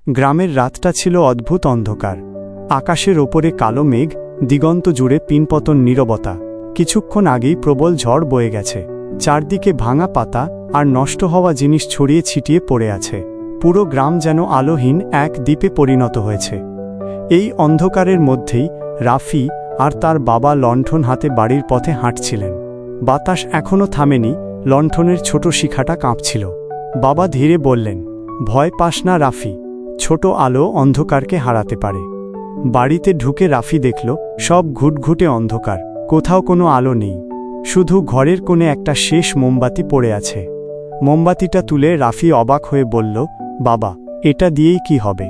গ্রামের রাতটা ছিল অদ্ভুত অন্ধকার। আকাশের ওপরে কালো মেঘ, দিগন্ত জুড়ে পিনপতন নীরবতা। কিছুক্ষণ আগেই প্রবল ঝড় বয়ে গেছে। চারদিকে ভাঙা পাতা আর নষ্ট হওয়া জিনিস ছড়িয়ে ছিটিয়ে পড়ে আছে। পুরো গ্রাম যেন আলোহীন এক দ্বীপে পরিণত হয়েছে। এই অন্ধকারের মধ্যেই রাফি আর তার বাবা লণ্ঠন হাতে বাড়ির পথে হাঁটছিলেন। বাতাস এখনও থামেনি, লণ্ঠনের ছোট শিখাটা কাঁপছিল। বাবা ধীরে বললেন, ভয় পাস না রাফি, ছোট আলো অন্ধকারকে হারাতে পারে। বাড়িতে ঢুকে রাফি দেখল সব ঘুটঘুটে অন্ধকার, কোথাও কোনো আলো নেই। শুধু ঘরের কোণে একটা শেষ মোমবাতি পড়ে আছে। মোমবাতিটা তুলে রাফি অবাক হয়ে বলল, বাবা, এটা দিয়েই কি হবে?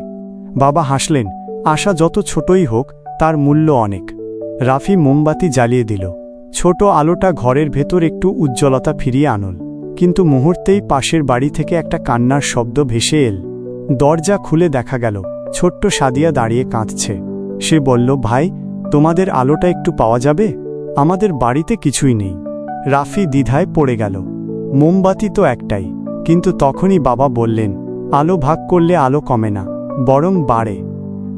বাবা হাসলেন, আশা যত ছোটই হোক তার মূল্য অনেক। রাফি মোমবাতি জ্বালিয়ে দিল। ছোট আলোটা ঘরের ভেতর একটু উজ্জ্বলতা ফিরিয়ে আনল। কিন্তু মুহূর্তেই পাশের বাড়ি থেকে একটা কান্নার শব্দ ভেসে এল। দরজা খুলে দেখা গেল ছোট্ট সাদিয়া দাঁড়িয়ে কাঁদছে। সে বলল, ভাই, তোমাদের আলোটা একটু পাওয়া যাবে? আমাদের বাড়িতে কিছুই নেই। রাফি দ্বিধায় পড়ে গেল। মোমবাতি তো একটাই। কিন্তু তখনই বাবা বললেন, আলো ভাগ করলে আলো কমে না, বরং বাড়ে।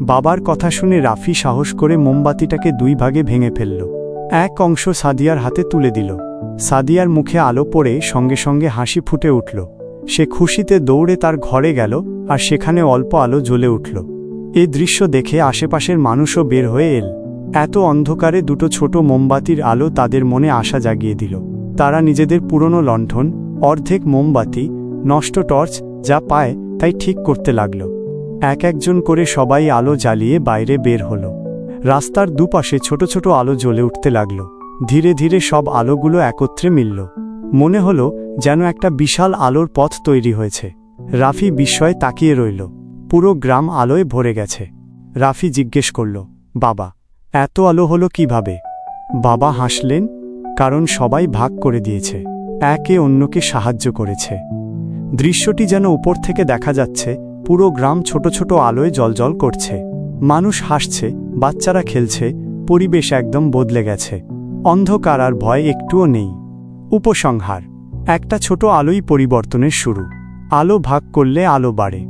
বাবার কথা শুনে রাফি সাহস করে মোমবাতিটাকে দুই ভাগে ভেঙে ফেলল। এক অংশ সাদিয়ার হাতে তুলে দিল। সাদিয়ার মুখে আলো পড়ে সঙ্গে সঙ্গে হাসি ফুটে উঠল। সে খুশিতে দৌড়ে তার ঘরে গেল আর সেখানে অল্প আলো জ্বলে উঠল। এই দৃশ্য দেখে আশেপাশের মানুষও বের হয়ে এল। এত অন্ধকারে দুটো ছোট মোমবাতির আলো তাদের মনে আশা জাগিয়ে দিল। তারা নিজেদের পুরনো লণ্ঠন, অর্ধেক মোমবাতি, নষ্ট টর্চ যা পায় তাই ঠিক করতে লাগল। এক একজন করে সবাই আলো জ্বালিয়ে বাইরে বের হল। রাস্তার দুপাশে ছোট ছোট আলো জ্বলে উঠতে লাগল। ধীরে ধীরে সব আলোগুলো একত্রে মিলল। মনে হলো যেন একটা বিশাল আলোর পথ তৈরি হয়েছে। রাফি বিস্ময়ে তাকিয়ে রইল। পুরো গ্রাম আলোয় ভরে গেছে। রাফি জিজ্ঞেস করল, বাবা, এত আলো হলো কিভাবে? বাবা হাসলেন, কারণ সবাই ভাগ করে দিয়েছে, একে অন্যকে সাহায্য করেছে। দৃশ্যটি যেন উপর থেকে দেখা যাচ্ছে। পুরো গ্রাম ছোট ছোট আলোয় জ্বলজ্বল করছে। মানুষ হাসছে, বাচ্চারা খেলছে, পরিবেশ একদম বদলে গেছে। অন্ধকার আর ভয় একটুও নেই। উপসংহার: একটা ছোট আলোই পরিবর্তনের শুরু। আলো ভাগ করলে আলো বাড়ে।